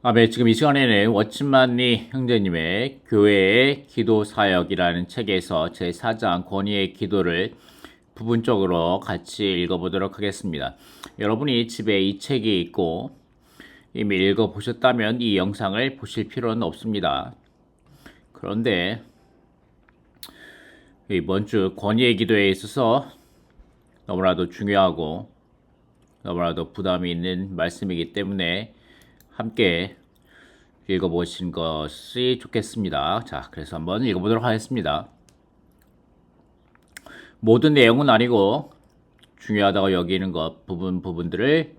네, 지금 이 시간에는 워치만니 형제님의 교회의 기도 사역이라는 책에서 제4장 권위의 기도를 부분적으로 같이 읽어보도록 하겠습니다. 여러분이 집에 이 책이 있고 이미 읽어보셨다면 이 영상을 보실 필요는 없습니다. 그런데 이번 주 권위의 기도에 있어서 너무나도 중요하고 너무나도 부담이 있는 말씀이기 때문에 함께 읽어보신 것이 좋겠습니다. 자, 그래서 한번 읽어보도록 하겠습니다. 모든 내용은 아니고 중요하다고 여기는 것 부분들을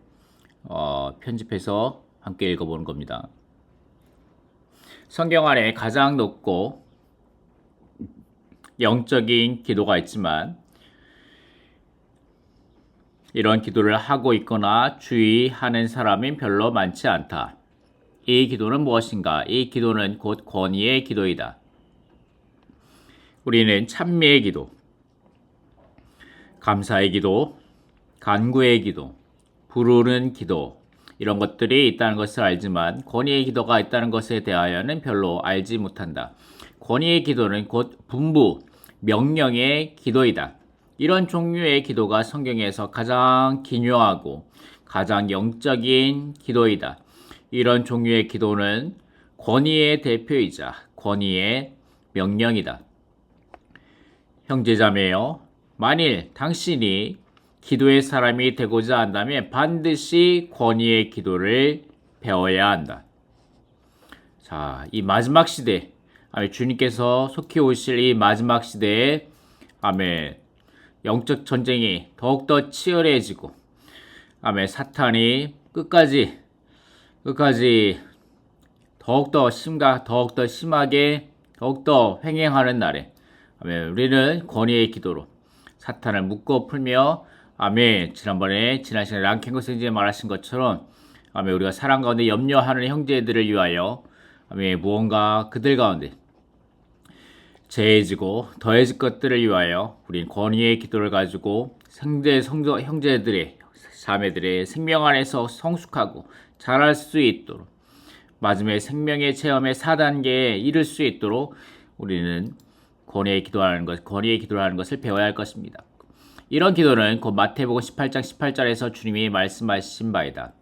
편집해서 함께 읽어보는 겁니다. 성경 안에 가장 높고 영적인 기도가 있지만 이런 기도를 하고 있거나 주의하는 사람은 별로 많지 않다. 이 기도는 무엇인가? 이 기도는 곧 권위의 기도이다. 우리는 찬미의 기도, 감사의 기도, 간구의 기도, 부르는 기도 이런 것들이 있다는 것을 알지만 권위의 기도가 있다는 것에 대하여는 별로 알지 못한다. 권위의 기도는 곧 분부, 명령의 기도이다. 이런 종류의 기도가 성경에서 가장 기묘하고 가장 영적인 기도이다. 이런 종류의 기도는 권위의 대표이자 권위의 명령이다. 형제자매여, 만일 당신이 기도의 사람이 되고자 한다면 반드시 권위의 기도를 배워야 한다. 자, 이 마지막 시대, 주님께서 속히 오실 이 마지막 시대에 영적 전쟁이 더욱더 치열해지고 사탄이 끝까지 더욱더 심하게 더욱더 횡행하는 날에 우리는 권위의 기도로 사탄을 묶고 풀며 지난 시간에 랑켄고 선생님이 말하신 것처럼 우리가 사랑 가운데 염려하는 형제들을 위하여 무언가 그들 가운데 재해지고 더해질 것들을 위하여 우린 권위의 기도를 가지고 형제들의 자매들의 생명 안에서 성숙하고 자랄 수 있도록 마지막에 생명의 체험의 4단계에 이를 수 있도록 우리는 권위의 기도를 하는 것을 배워야 할 것입니다. 이런 기도는 곧 마태복음 18장 18절에서 주님이 말씀하신 바이다.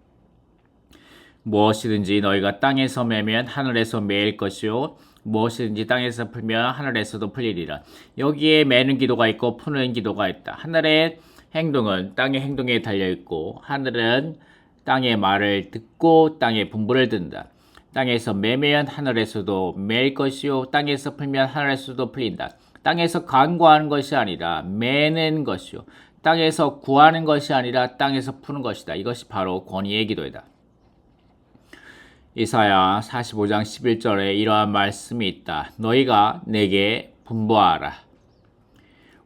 무엇이든지 너희가 땅에서 매면 하늘에서 매일 것이요 무엇이든지 땅에서 풀면 하늘에서도 풀리리라. 여기에 매는 기도가 있고 푸는 기도가 있다. 하늘의 행동은 땅의 행동에 달려있고 하늘은 땅의 말을 듣고 땅의 분부를 듣는다. 땅에서 매면 하늘에서도 매일 것이요 땅에서 풀면 하늘에서도 풀린다. 땅에서 간구하는 것이 아니라 매는 것이요 땅에서 구하는 것이 아니라 땅에서 푸는 것이다. 이것이 바로 권위의 기도이다. 이사야 45장 11절에 이러한 말씀이 있다. 너희가 내게 분부하라.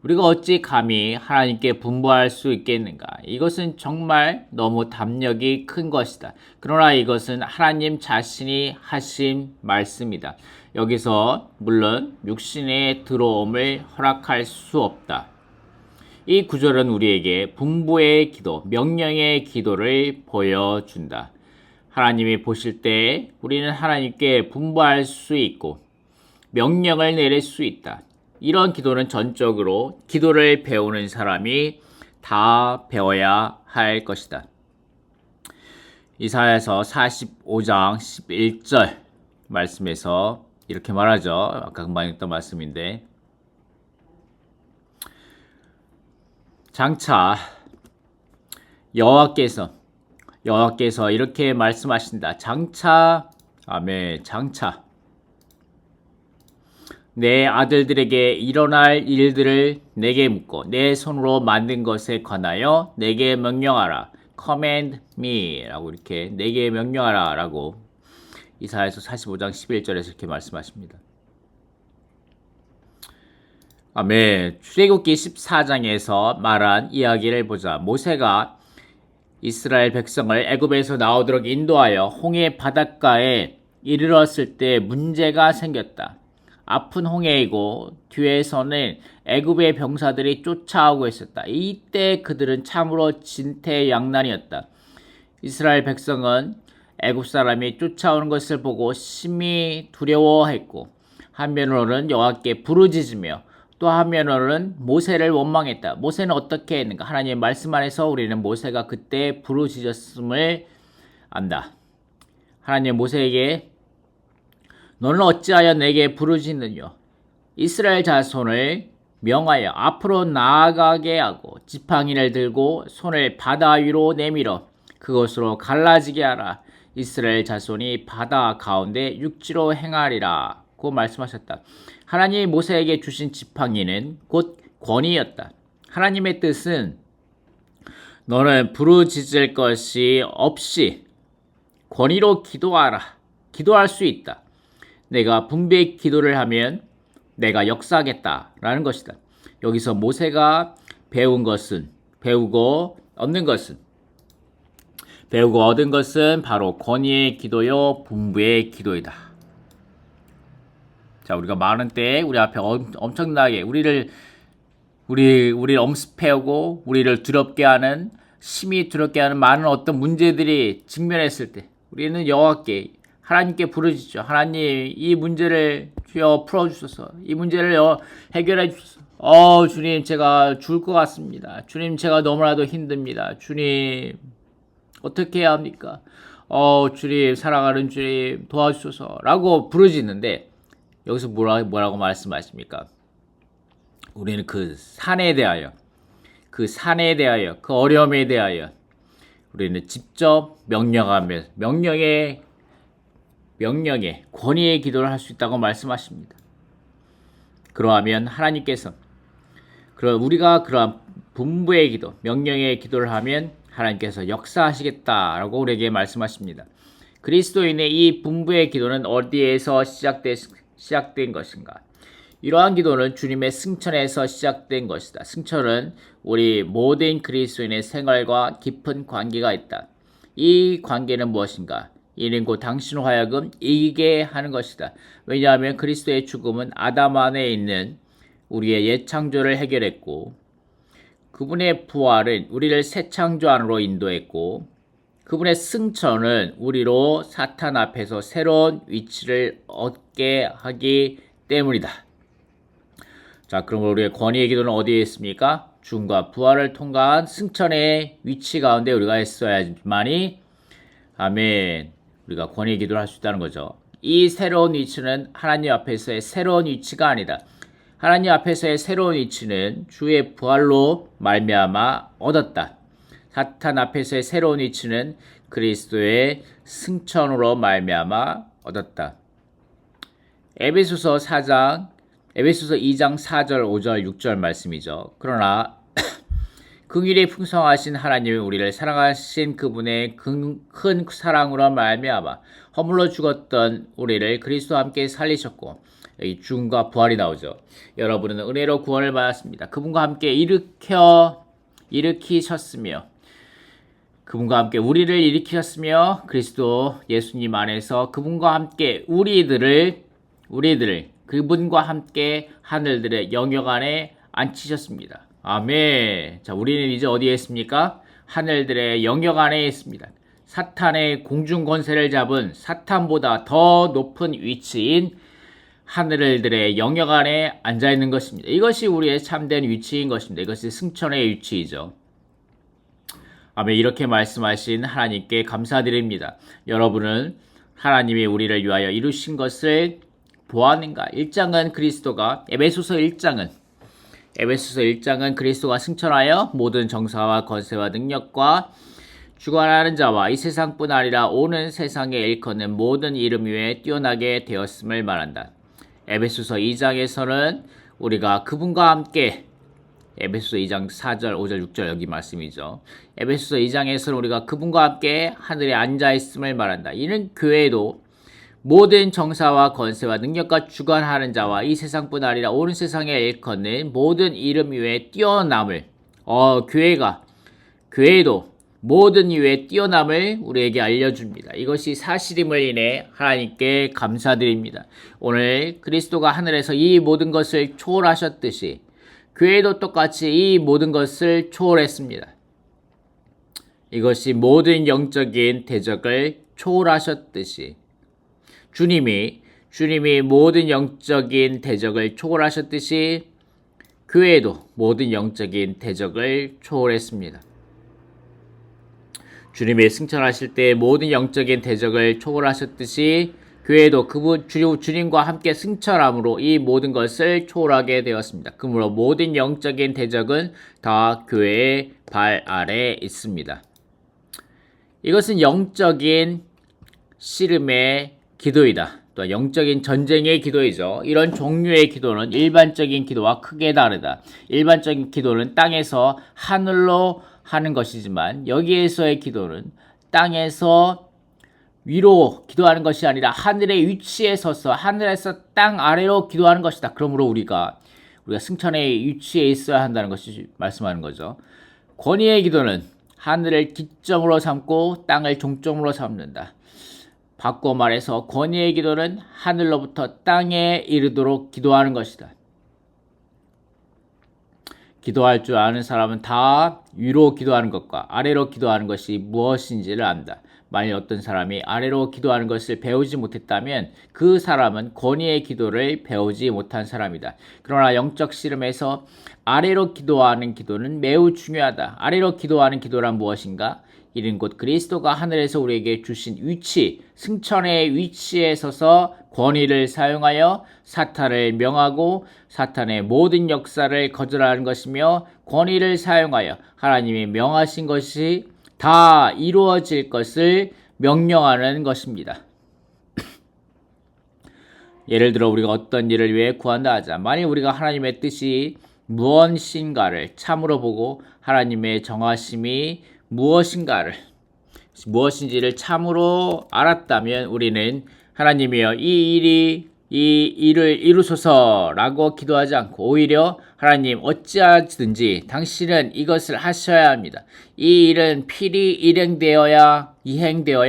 우리가 어찌 감히 하나님께 분부할 수 있겠는가? 이것은 정말 너무 담력이 큰 것이다. 그러나 이것은 하나님 자신이 하신 말씀이다. 여기서 물론 육신의 들어옴을 허락할 수 없다. 이 구절은 우리에게 분부의 기도, 명령의 기도를 보여준다. 하나님이 보실 때 우리는 하나님께 분부할 수 있고 명령을 내릴 수 있다. 이런 기도는 전적으로 기도를 배우는 사람이 다 배워야 할 것이다. 이사야서 45장 11절 말씀에서 이렇게 말하죠. 아까 금방 읽던 말씀인데 장차 여호와께서 이렇게 말씀하신다. 장차 내 아들들에게 일어날 일들을 내게 묻고 내 손으로 만든 것에 관하여 내게 명령하라. Command me 라고 이렇게 내게 명령하라 라고 이사야서 45장 11절에서 이렇게 말씀하십니다. 출애굽기 14장에서 말한 이야기를 보자. 모세가 이스라엘 백성을 애굽에서 나오도록 인도하여 홍해 바닷가에 이르렀을 때 문제가 생겼다. 앞은 홍해이고 뒤에서는 애굽의 병사들이 쫓아오고 있었다. 이때 그들은 참으로 진퇴양난이었다. 이스라엘 백성은 애굽 사람이 쫓아오는 것을 보고 심히 두려워했고 한편으로는 여호와께 부르짖으며 또 한편으로는 모세를 원망했다. 모세는 어떻게 했는가? 하나님의 말씀 안에서 우리는 모세가 그때 부르짖었음을 안다. 하나님 모세에게 너는 어찌하여 내게 부르짖느냐? 이스라엘 자손을 명하여 앞으로 나아가게 하고 지팡이를 들고 손을 바다 위로 내밀어 그것으로 갈라지게 하라. 이스라엘 자손이 바다 가운데 육지로 행하리라 고 말씀하셨다. 하나님이 모세에게 주신 지팡이는 곧 권위였다. 하나님의 뜻은 너는 부르짖을 것이 없이 권위로 기도하라. 기도할 수 있다. 내가 분배의 기도를 하면 내가 역사하겠다라는 것이다. 여기서 모세가 배우고 얻는 것은 바로 권위의 기도요 분부의 기도이다. 자, 우리가 많은 때에 우리 앞에 엄청나게 우리를 엄습해오고 우리를 두렵게 하는 심히 두렵게 하는 많은 어떤 문제들이 직면했을 때 우리는 여호와께 하나님께 부르짖죠. 하나님 이 문제를 주여 풀어주소서. 이 문제를 해결해 주소서. 주님 제가 죽을 것 같습니다. 주님 제가 너무나도 힘듭니다. 주님 어떻게 해야 합니까? 주님 사랑하는 주님 도와주소서 라고 부르짖는데 여기서 뭐라고 말씀하십니까? 우리는 그 산에 대하여 그 어려움에 대하여 우리는 직접 명령의 권위의 기도를 할 수 있다고 말씀하십니다. 그러하면 하나님께서 우리가 그러한 분부의 기도, 명령의 기도를 하면 하나님께서 역사하시겠다라고 우리에게 말씀하십니다. 그리스도인의 이 분부의 기도는 어디에서 시작된 것인가? 이러한 기도는 주님의 승천에서 시작된 것이다. 승천은 우리 모든 그리스도인의 생활과 깊은 관계가 있다. 이 관계는 무엇인가? 이는 곧 당신을 하여금 이기게 하는 것이다. 왜냐하면 그리스도의 죽음은 아담 안에 있는 우리의 옛 창조를 해결했고 그분의 부활은 우리를 새 창조 안으로 인도했고 그분의 승천은 우리로 사탄 앞에서 새로운 위치를 얻게 하기 때문이다. 자, 그럼 우리의 권위의 기도는 어디에 있습니까? 죽음과 부활을 통과한 승천의 위치 가운데 우리가 있어야만이 아멘. 우리가 권위의 기도를 할 수 있다는 거죠. 이 새로운 위치는 하나님 앞에서의 새로운 위치가 아니다. 하나님 앞에서의 새로운 위치는 주의 부활로 말미암아 얻었다. 사탄 앞에서의 새로운 위치는 그리스도의 승천으로 말미암아 얻었다. 에베소서 2장 4절, 5절, 6절 말씀이죠. 그러나 긍휼이 풍성하신 하나님이 우리를 사랑하신 그분의 큰 사랑으로 말미암아 허물로 죽었던 우리를 그리스도와 함께 살리셨고 여기 죽음과 부활이 나오죠. 여러분은 은혜로 구원을 받았습니다. 그분과 함께 일으키셨으며 그분과 함께 우리를 일으키셨으며 그리스도 예수님 안에서 그분과 함께 우리들을 그분과 함께 하늘들의 영역 안에 앉히셨습니다. 아멘. 자, 우리는 이제 어디에 있습니까? 하늘들의 영역 안에 있습니다. 사탄의 공중 권세를 잡은 사탄보다 더 높은 위치인 하늘들의 영역 안에 앉아 있는 것입니다. 이것이 우리의 참된 위치인 것입니다. 이것이 승천의 위치이죠. 아멘. 이렇게 말씀하신 하나님께 감사드립니다. 여러분은 하나님이 우리를 위하여 이루신 것을 보았는가? 1장은 그리스도가 에베소서 1장은 그리스도가 승천하여 모든 정사와 권세와 능력과 주관하는 자와 이 세상뿐 아니라 오는 세상에 일컫는 모든 이름 위에 뛰어나게 되었음을 말한다. 에베소서 2장에서는 우리가 그분과 함께 에베소서 2장 4절, 5절, 6절 여기 말씀이죠. 에베소서 2장에서는 우리가 그분과 함께 하늘에 앉아있음을 말한다. 이는 교회도 모든 정사와 권세와 능력과 주관하는 자와 이 세상뿐 아니라 오는 세상에 일컫는 모든 이름 위에 뛰어남을 교회도 모든 이유에 뛰어남을 우리에게 알려줍니다. 이것이 사실임을 인해 하나님께 감사드립니다. 오늘 그리스도가 하늘에서 이 모든 것을 초월하셨듯이 교회도 똑같이 이 모든 것을 초월했습니다. 이것이 모든 영적인 대적을 초월하셨듯이 주님이 모든 영적인 대적을 초월하셨듯이 교회도 모든 영적인 대적을 초월했습니다. 주님이 승천하실 때 모든 영적인 대적을 초월하셨듯이 교회도 주님과 함께 승천함으로 이 모든 것을 초월하게 되었습니다. 그러므로 모든 영적인 대적은 다 교회의 발 아래에 있습니다. 이것은 영적인 씨름의 기도이다. 또 영적인 전쟁의 기도이죠. 이런 종류의 기도는 일반적인 기도와 크게 다르다. 일반적인 기도는 땅에서 하늘로 하는 것이지만 여기에서의 기도는 땅에서 위로 기도하는 것이 아니라 하늘의 위치에 서서 하늘에서 땅 아래로 기도하는 것이다. 그러므로 우리가 승천의 위치에 있어야 한다는 것이 말씀하는 거죠. 권위의 기도는 하늘을 기점으로 삼고 땅을 종점으로 삼는다. 바꿔 말해서 권위의 기도는 하늘로부터 땅에 이르도록 기도하는 것이다. 기도할 줄 아는 사람은 다 위로 기도하는 것과 아래로 기도하는 것이 무엇인지를 안다. 만일 어떤 사람이 아래로 기도하는 것을 배우지 못했다면 그 사람은 권위의 기도를 배우지 못한 사람이다. 그러나 영적 씨름에서 아래로 기도하는 기도는 매우 중요하다. 아래로 기도하는 기도란 무엇인가? 이는 곧 그리스도가 하늘에서 우리에게 주신 위치, 승천의 위치에 서서 권위를 사용하여 사탄을 명하고 사탄의 모든 역사를 거절하는 것이며 권위를 사용하여 하나님이 명하신 것이 다 이루어질 것을 명령하는 것입니다. 예를 들어 우리가 어떤 일을 위해 구한다 하자. 만일 우리가 하나님의 뜻이 무엇인가를 참으로 보고 하나님의 정하심이 무엇인지를 참으로 알았다면 우리는 하나님이여 이 일을 이루소서라고 기도하지 않고 오히려 하나님 어찌하든지 당신은 이것을 하셔야 합니다. 이 일은 필히 이행되어야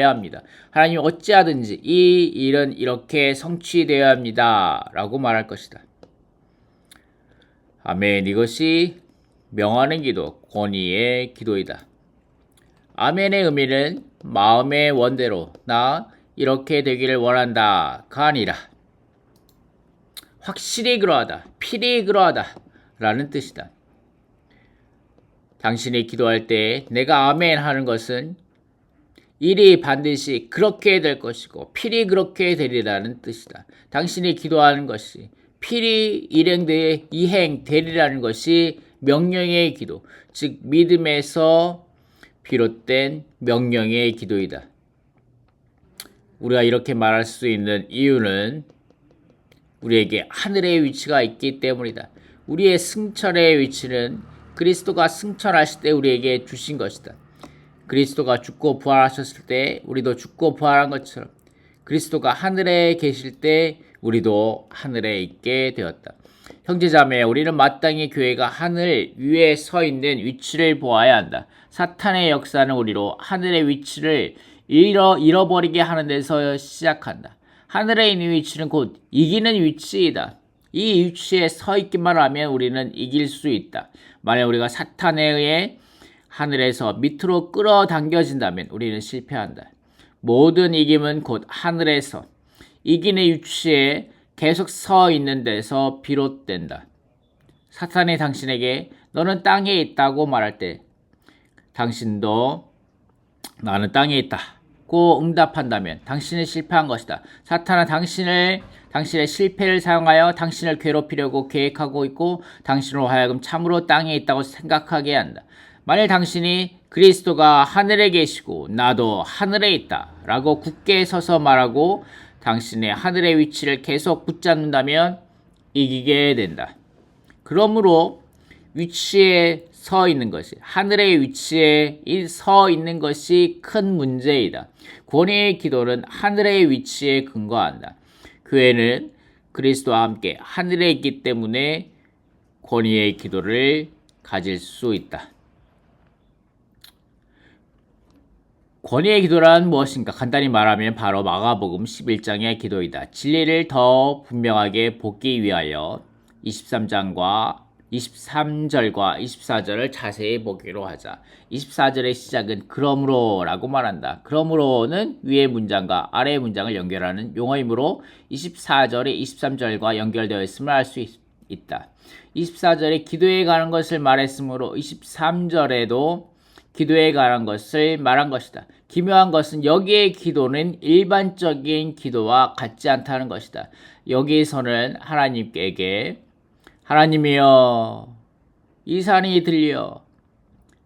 합니다. 하나님 어찌하든지 이 일은 이렇게 성취되어야 합니다. 라고 말할 것이다. 아멘. 이것이 명하는 기도, 권위의 기도이다. 아멘의 의미는 마음의 원대로 나 이렇게 되기를 원한다가 아니라 확실히 그러하다, 필히 그러하다 라는 뜻이다. 당신이 기도할 때 내가 아멘 하는 것은 일이 반드시 그렇게 될 것이고 필히 그렇게 되리라는 뜻이다. 당신이 기도하는 것이 필히 이행되리라는 것이 명령의 기도, 즉 믿음에서 비롯된 명령의 기도이다. 우리가 이렇게 말할 수 있는 이유는 우리에게 하늘의 위치가 있기 때문이다. 우리의 승천의 위치는 그리스도가 승천하실 때 우리에게 주신 것이다. 그리스도가 죽고 부활하셨을 때 우리도 죽고 부활한 것처럼 그리스도가 하늘에 계실 때 우리도 하늘에 있게 되었다. 형제자매, 우리는 마땅히 교회가 하늘 위에 서 있는 위치를 보아야 한다. 사탄의 역사는 우리로 하늘의 위치를 잃어버리게 하는 데서 시작한다. 하늘에 있는 위치는 곧 이기는 위치이다. 이 위치에 서 있기만 하면 우리는 이길 수 있다. 만약 우리가 사탄에 의해 하늘에서 밑으로 끌어당겨진다면 우리는 실패한다. 모든 이김은 곧 하늘에서 이기는 위치에 계속 서 있는 데서 비롯된다. 사탄이 당신에게 너는 땅에 있다고 말할 때 당신도 나는 땅에 있다고 응답한다면 당신은 실패한 것이다. 사탄은 당신의 실패를 사용하여 당신을 괴롭히려고 계획하고 있고 당신으로 하여금 참으로 땅에 있다고 생각하게 한다. 만일 당신이 그리스도가 하늘에 계시고 나도 하늘에 있다 라고 굳게 서서 말하고 당신의 하늘의 위치를 계속 붙잡는다면 이기게 된다. 그러므로 위치에 서 있는 것이, 하늘의 위치에 서 있는 것이 큰 문제이다. 권위의 기도는 하늘의 위치에 근거한다. 교회는 그리스도와 함께 하늘에 있기 때문에 권위의 기도를 가질 수 있다. 권위의 기도란 무엇인가? 간단히 말하면 바로 마가복음 11장의 기도이다. 진리를 더 분명하게 보기 위하여 23장과 23절과 24절을 자세히 보기로 하자. 24절의 시작은 그러므로 라고 말한다. 그러므로는 위의 문장과 아래의 문장을 연결하는 용어이므로 24절이 23절과 연결되어 있음을 알 수 있다. 24절에 기도에 관한 것을 말했으므로 23절에도 기도에 관한 것을 말한 것이다. 기묘한 것은 여기의 기도는 일반적인 기도와 같지 않다는 것이다. 여기서는 하나님께 하나님이여, 이 산이 들려,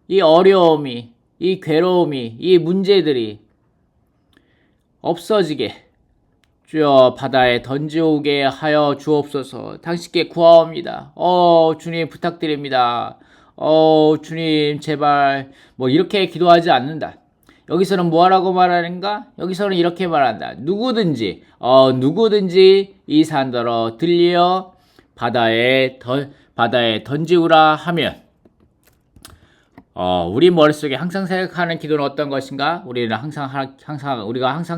이 어려움이, 이 괴로움이, 이 문제들이 없어지게 주여 바다에 던져오게 하여 주옵소서. 당신께 구하옵니다. 주님 부탁드립니다. 주님 제발. 이렇게 기도하지 않는다. 여기서는 뭐라고 말하는가? 여기서는 이렇게 말한다. 누구든지 이 산더러 들려 바다에 던지우라 하면, 우리 머릿속에 항상 생각하는 기도는 어떤 것인가? 우리가 항상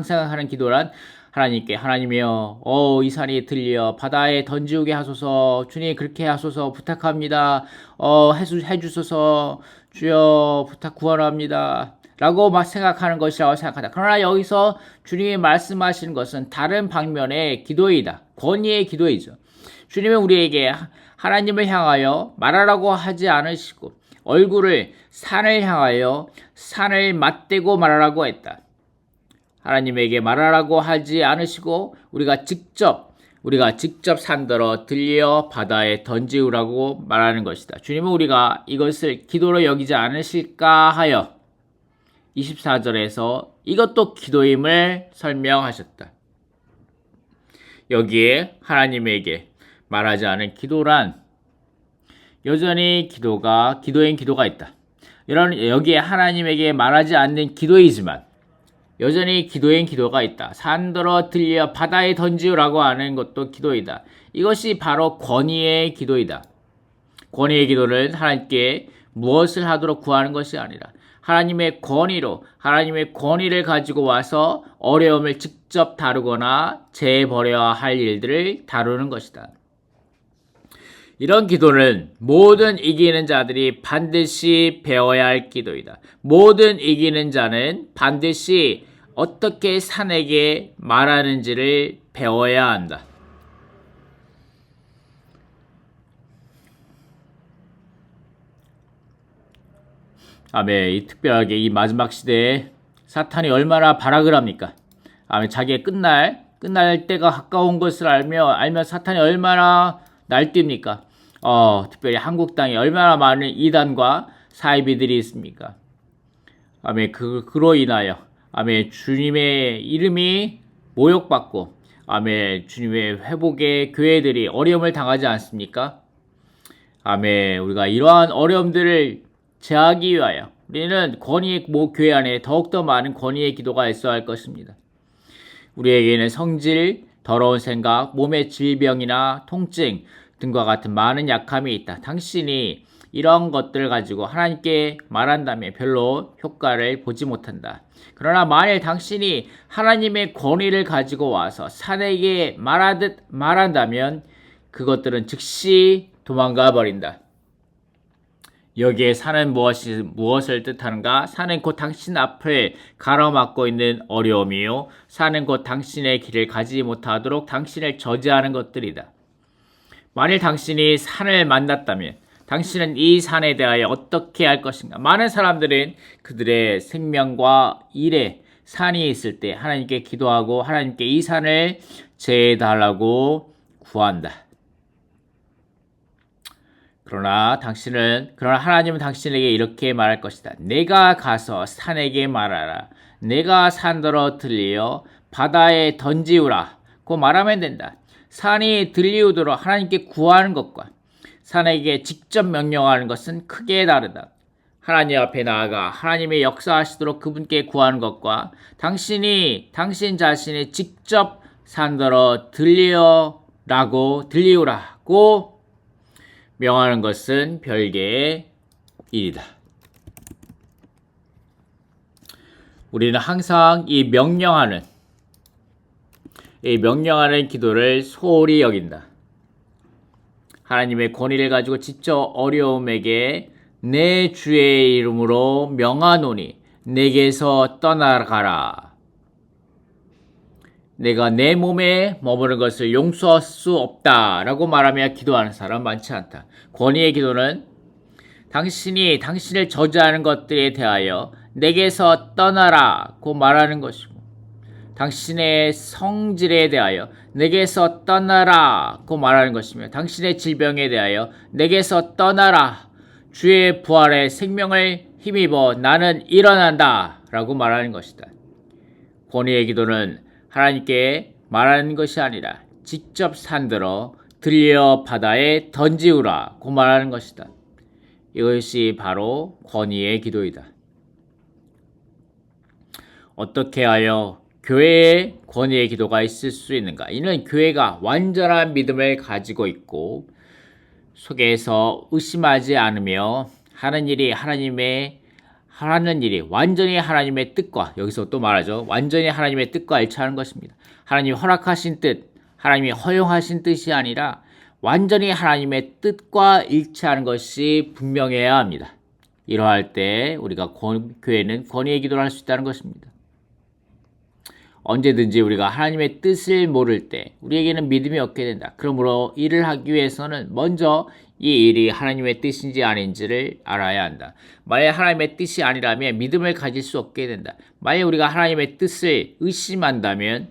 생각하는 기도란 하나님께 하나님이여, 이 산이 들려 바다에 던지우게 하소서. 주님 그렇게 하소서. 부탁합니다. 해주소서. 주여 부탁 구하랍니다. 라고 생각하는 것이라고 생각한다. 그러나 여기서 주님이 말씀하시는 것은 다른 방면의 기도이다. 권위의 기도이죠. 주님은 우리에게 하나님을 향하여 말하라고 하지 않으시고 얼굴을 산을 향하여 산을 맞대고 말하라고 했다. 하나님에게 말하라고 하지 않으시고 우리가 직접 산더러 들려 바다에 던지우라고 말하는 것이다. 주님은 우리가 이것을 기도로 여기지 않으실까 하여 24절에서 이것도 기도임을 설명하셨다. 여기에 하나님에게 말하지 않은 기도란 여전히 기도인 기도가 있다. 여기에 하나님에게 말하지 않는 기도이지만 여전히 기도인 기도가 있다. 산더러 들려 바다에 던지우라고 하는 것도 기도이다. 이것이 바로 권위의 기도이다. 권위의 기도는 하나님께 무엇을 하도록 구하는 것이 아니라 하나님의 권위를 가지고 와서 어려움을 직접 다루거나 재버려야 할 일들을 다루는 것이다. 이런 기도는 모든 이기는 자들이 반드시 배워야 할 기도이다. 모든 이기는 자는 반드시 어떻게 산에게 말하는지를 배워야 한다. 아멘. 이 특별하게 이 마지막 시대에 사탄이 얼마나 발악을 합니까? 아멘. 자기의 끝날 때가 가까운 것을 알면 사탄이 얼마나 날뜁니까? 특별히 한국 땅에 얼마나 많은 이단과 사이비들이 있습니까? 아멘. 그로 인하여 아멘. 주님의 이름이 모욕받고 아멘. 주님의 회복의 교회들이 어려움을 당하지 않습니까? 아멘. 우리가 이러한 어려움들을 제하기 위하여 우리는 권위의 교회 안에 더욱더 많은 권위의 기도가 있어야 할 것입니다. 우리에게는 성질, 더러운 생각, 몸의 질병이나 통증 등과 같은 많은 약함이 있다. 당신이 이런 것들을 가지고 하나님께 말한다면 별로 효과를 보지 못한다. 그러나 만일 당신이 하나님의 권위를 가지고 와서 산에게 말한다면 그것들은 즉시 도망가 버린다. 여기에 산은 무엇을 뜻하는가? 산은 곧 당신 앞을 가로막고 있는 어려움이요. 산은 곧 당신의 길을 가지 못하도록 당신을 저지하는 것들이다. 만일 당신이 산을 만났다면 당신은 이 산에 대하여 어떻게 할 것인가? 많은 사람들은 그들의 생명과 일에 산이 있을 때 하나님께 기도하고 하나님께 이 산을 제해달라고 구한다. 그러나 하나님은 당신에게 이렇게 말할 것이다. 내가 가서 산에게 말하라. 내가 산더러 들려 바다에 던지우라. 고 말하면 된다. 산이 들리우도록 하나님께 구하는 것과 산에게 직접 명령하는 것은 크게 다르다. 하나님 앞에 나아가 하나님의 역사하시도록 그분께 구하는 것과 당신 자신이 직접 산더러 들리우라고 명하는 것은 별개의 일이다. 우리는 항상 이 명령하는 기도를 소홀히 여긴다. 하나님의 권위를 가지고 직접 어려움에게 내 주의 이름으로 명하노니 내게서 떠나가라. 내가 내 몸에 머무는 것을 용서할 수 없다라고 말하며 기도하는 사람 많지 않다. 권위의 기도는 당신이 당신을 저주하는 것들에 대하여 내게서 떠나라고 말하는 것이고, 당신의 성질에 대하여 내게서 떠나라고 말하는 것이며, 당신의 질병에 대하여 내게서 떠나라, 주의 부활의 생명을 힘입어 나는 일어난다 라고 말하는 것이다. 권위의 기도는 하나님께 말하는 것이 아니라 직접 산들어 들려 바다에 던지우라고 말하는 것이다. 이것이 바로 권위의 기도이다. 어떻게 하여 교회에 권위의 기도가 있을 수 있는가? 이는 교회가 완전한 믿음을 가지고 있고 속에서 의심하지 않으며 하는 일이 완전히 하나님의 뜻과, 여기서 또 말하죠, 완전히 하나님의 뜻과 일치하는 것입니다. 하나님이 허락하신 뜻, 하나님이 허용하신 뜻이 아니라 완전히 하나님의 뜻과 일치하는 것이 분명해야 합니다. 이러할 때 우리가 교회는 권위의 기도를 할 수 있다는 것입니다. 언제든지 우리가 하나님의 뜻을 모를 때 우리에게는 믿음이 없게 된다. 그러므로 일을 하기 위해서는 먼저 이 일이 하나님의 뜻인지 아닌지를 알아야 한다. 만약 하나님의 뜻이 아니라면 믿음을 가질 수 없게 된다. 만약 우리가 하나님의 뜻을 의심한다면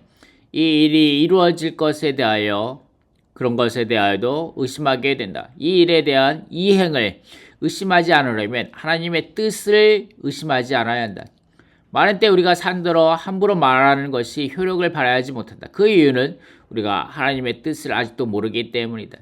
이 일이 이루어질 것에 대하여, 그런 것에 대하여도 의심하게 된다. 이 일에 대한 이행을 의심하지 않으려면 하나님의 뜻을 의심하지 않아야 한다. 많은 때 우리가 산들어 함부로 말하는 것이 효력을 발휘하지 못한다. 그 이유는 우리가 하나님의 뜻을 아직도 모르기 때문이다.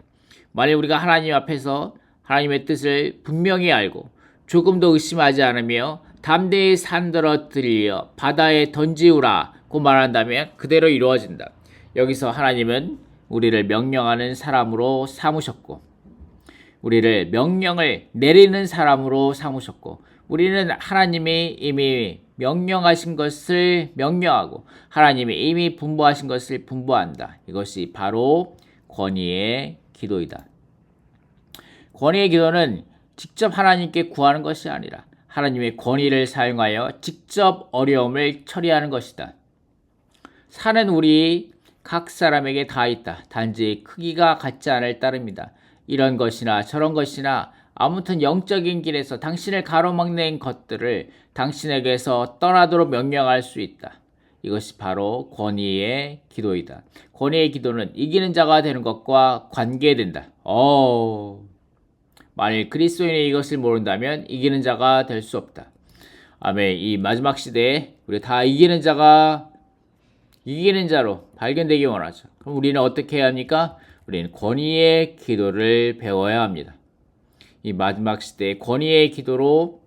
만약 우리가 하나님 앞에서 하나님의 뜻을 분명히 알고 조금도 의심하지 않으며 담대히 산들어 들려 바다에 던지우라고 말한다면 그대로 이루어진다. 여기서 하나님은 우리를 명령하는 사람으로 삼으셨고, 우리를 명령을 내리는 사람으로 삼으셨고, 우리는 하나님이 이미 명령하신 것을 명령하고 하나님이 이미 분부하신 것을 분부한다. 이것이 바로 권위의 기도이다. 권위의 기도는 직접 하나님께 구하는 것이 아니라 하나님의 권위를 사용하여 직접 어려움을 처리하는 것이다. 산은 우리 각 사람에게 다 있다. 단지 크기가 같지 않을 따름이다. 이런 것이나 저런 것이나 아무튼 영적인 길에서 당신을 가로막는 것들을 당신에게서 떠나도록 명령할 수 있다. 이것이 바로 권위의 기도이다. 권위의 기도는 이기는 자가 되는 것과 관계된다. 만일 그리스도인이 이것을 모른다면 이기는 자가 될 수 없다. 아멘. 이 마지막 시대에 우리 다 이기는 자로 발견되기 원하죠. 그럼 우리는 어떻게 해야 합니까? 우리는 권위의 기도를 배워야 합니다. 이 마지막 시대의 권위의 기도로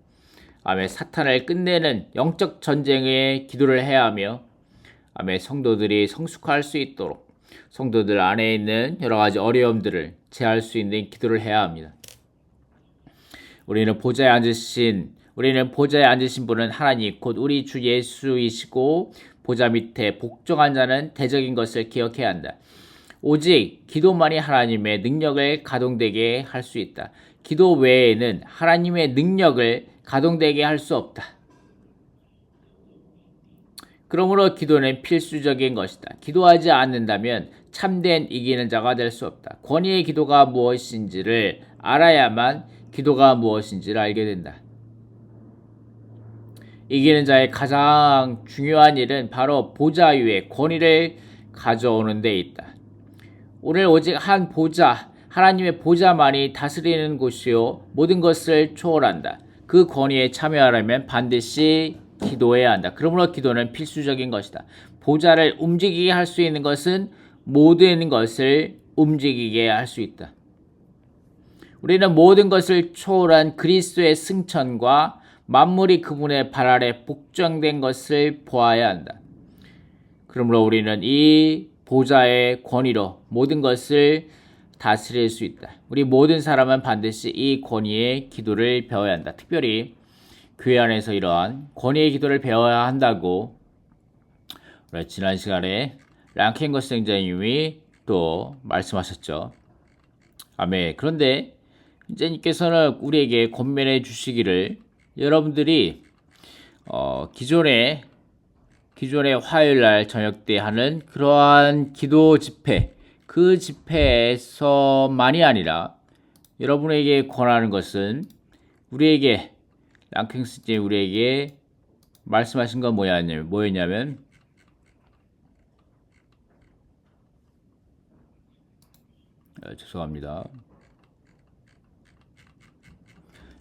아멘, 사탄을 끝내는 영적 전쟁의 기도를 해야 하며, 아멘, 성도들이 성숙할 수 있도록 성도들 안에 있는 여러 가지 어려움들을 제할 수 있는 기도를 해야 합니다. 우리는 보좌에 앉으신 분은 하나님 곧 우리 주 예수이시고 보좌 밑에 복종한 자는 대적인 것을 기억해야 한다. 오직 기도만이 하나님의 능력을 가동되게 할 수 있다. 기도 외에는 하나님의 능력을 가동되게 할 수 없다. 그러므로 기도는 필수적인 것이다. 기도하지 않는다면 참된 이기는 자가 될 수 없다. 권위의 기도가 무엇인지를 알아야만 기도가 무엇인지를 알게 된다. 이기는 자의 가장 중요한 일은 바로 보좌 위에 권위를 가져오는 데 있다. 오늘 오직 한 보좌, 하나님의 보좌만이 다스리는 곳이요 모든 것을 초월한다. 그 권위에 참여하려면 반드시 기도해야 한다. 그러므로 기도는 필수적인 것이다. 보좌를 움직이게 할 수 있는 것은 모든 것을 움직이게 할 수 있다. 우리는 모든 것을 초월한 그리스도의 승천과 만물이 그분의 발 아래 복종된 것을 보아야 한다. 그러므로 우리는 이 보좌의 권위로 모든 것을 다스릴 수 있다. 우리 모든 사람은 반드시 이 권위의 기도를 배워야 한다. 특별히 교회 안에서 이러한 권위의 기도를 배워야 한다고 지난 시간에 랑켄거 선생님이 또 말씀하셨죠. 아멘. 그런데 형제님께서는 우리에게 권면해 주시기를 여러분들이 기존에 화요일 날 저녁 때 하는 그러한 기도 집회, 그 집회에서만이 아니라 여러분에게 권하는 것은 우리에게 랑킹스님 우리에게 말씀하신 건 뭐였냐면 죄송합니다.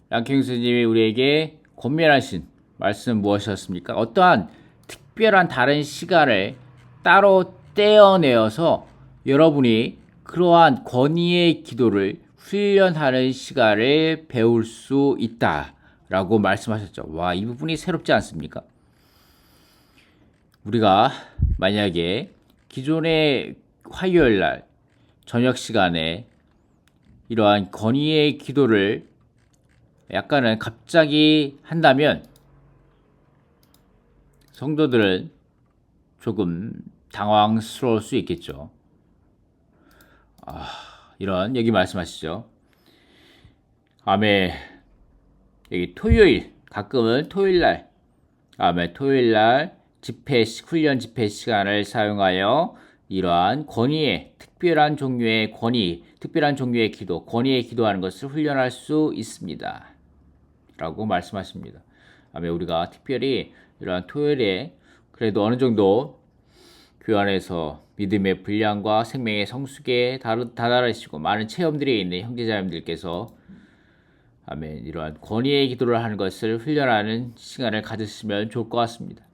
랑킹스님이 우리에게 권면하신 말씀은 무엇이었습니까? 어떠한 특별한 다른 시간을 따로 떼어내어서 여러분이 그러한 권위의 기도를 훈련하는 시간을 배울 수 있다라고 말씀하셨죠. 와, 이 부분이 새롭지 않습니까? 우리가 만약에 기존의 화요일 날 저녁 시간에 이러한 권위의 기도를 약간은 갑자기 한다면 성도들은 조금 당황스러울 수 있겠죠. 이런 여기 말씀하시죠. 아멘. 여기 토요일 가끔은 토요일날 토요일날 훈련 집회 시간을 사용하여 이러한 권위의 특별한 종류의 기도, 권위에 기도하는 것을 훈련할 수 있습니다. 라고 말씀하십니다. 아멘. 우리가 특별히 이러한 토요일에 그래도 어느 정도 교회 안에서 믿음의 분량과 생명의 성숙에 다다르시고 많은 체험들이 있는 형제자매님들께서 아멘. 이러한 권위의 기도를 하는 것을 훈련하는 시간을 가졌으면 좋을 것 같습니다.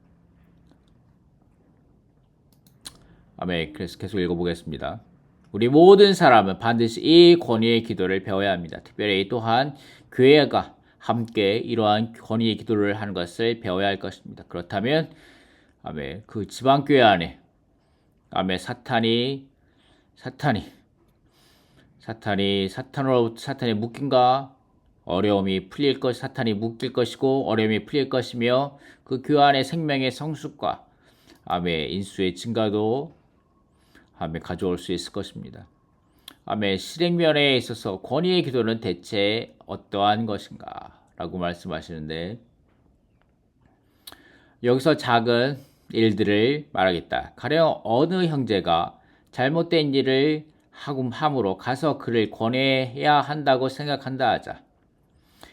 아멘. 그래서 계속 읽어보겠습니다. 우리 모든 사람은 반드시 이 권위의 기도를 배워야 합니다. 특별히 또한 교회가 함께 이러한 권위의 기도를 하는 것을 배워야 할 것입니다. 그렇다면 아멘. 그 지방교회 안에 아멘. 사탄이 묶임과 어려움이 풀릴 것, 사탄이 묶일 것이고 어려움이 풀릴 것이며 그 교회 안의 생명의 성숙과 아멘. 인수의 증가도 아멘. 가져올 수 있을 것입니다. 아멘. 실행면에 있어서 권위의 기도는 대체 어떠한 것인가? 라고 말씀하시는데 여기서 작은 일들을 말하겠다. 가령 어느 형제가 잘못된 일을 함으로 가서 그를 권해야 한다고 생각한다 하자.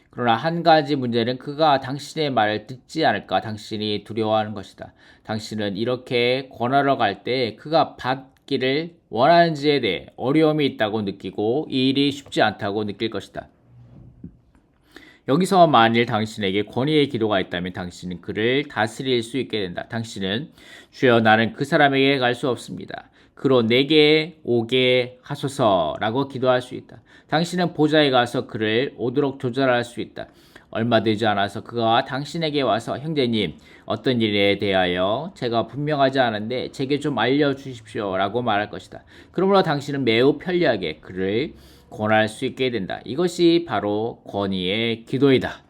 그러나 한 가지 문제는 그가 당신의 말을 듣지 않을까 당신이 두려워하는 것이다. 당신은 이렇게 권하러 갈 때 그가 받기를 원하는지에 대해 어려움이 있다고 느끼고 이 일이 쉽지 않다고 느낄 것이다. 여기서 만일 당신에게 권위의 기도가 있다면 당신은 그를 다스릴 수 있게 된다. 당신은 주여 나는 그 사람에게 갈 수 없습니다. 그로 내게 오게 하소서라고 기도할 수 있다. 당신은 보좌에 가서 그를 오도록 조절할 수 있다. 얼마 되지 않아서 그가 당신에게 와서 형제님 어떤 일에 대하여 제가 분명하지 않은데 제게 좀 알려주십시오 라고 말할 것이다. 그러므로 당신은 매우 편리하게 그를 권할 수 있게 된다. 이것이 바로 권위의 기도이다.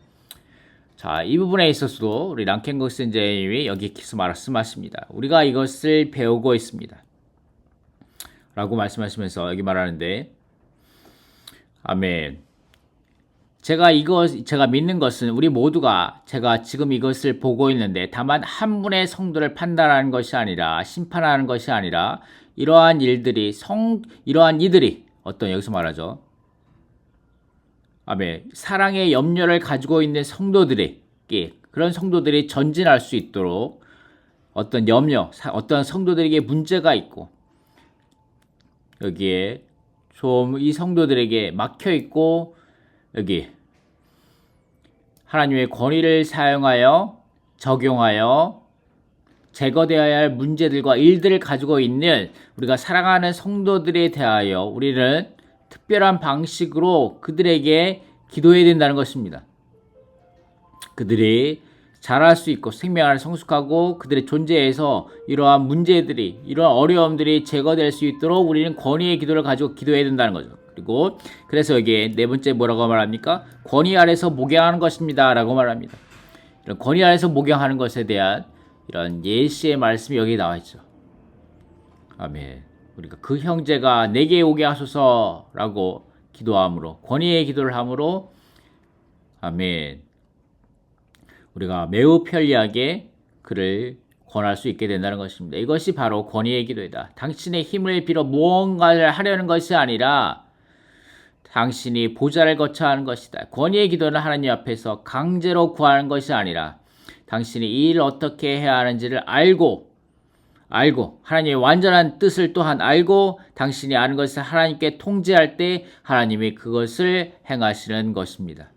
자, 이 부분에 있어서도 우리 랑켄거 선생님이 여기서 말씀하십니다. 우리가 이것을 배우고 있습니다. 라고 말씀하시면서 여기 말하는데 아멘. 제가 믿는 것은 우리 모두가 제가 지금 이것을 보고 있는데 다만 한 분의 성도를 판단하는 것이 아니라 심판하는 것이 아니라 이러한 이들이 여기서 말하죠. 아멘. 사랑의 염려를 가지고 있는 그런 성도들이 전진할 수 있도록 어떤 성도들에게 문제가 있고 여기에 좀 이 성도들에게 막혀 있고 여기 하나님의 권위를 사용하여 적용하여 제거되어야 할 문제들과 일들을 가지고 있는 우리가 사랑하는 성도들에 대하여 우리는 특별한 방식으로 그들에게 기도해야 된다는 것입니다. 그들이 잘할 수 있고 생명을 성숙하고 그들의 존재에서 이러한 문제들이 이러한 어려움들이 제거될 수 있도록 우리는 권위의 기도를 가지고 기도해야 된다는 거죠. 그리고 그래서 여기에 네 번째 뭐라고 말합니까? 권위 아래서 목양하는 것입니다 라고 말합니다. 이런 권위 아래서 목양하는 것에 대한 이런 예시의 말씀이 여기 나와 있죠. 아멘. 우리가 그 형제가 내게 오게 하소서라고 기도함으로, 권위의 기도를 함으로, 아멘, 우리가 매우 편리하게 그를 권할 수 있게 된다는 것입니다. 이것이 바로 권위의 기도이다. 당신의 힘을 빌어 무언가를 하려는 것이 아니라 당신이 보좌를 거쳐하는 것이다. 권위의 기도는 하나님 앞에서 강제로 구하는 것이 아니라 당신이 이 일을 어떻게 해야 하는지를 알고 하나님의 완전한 뜻을 또한 알고 당신이 아는 것을 하나님께 통지할 때 하나님이 그것을 행하시는 것입니다.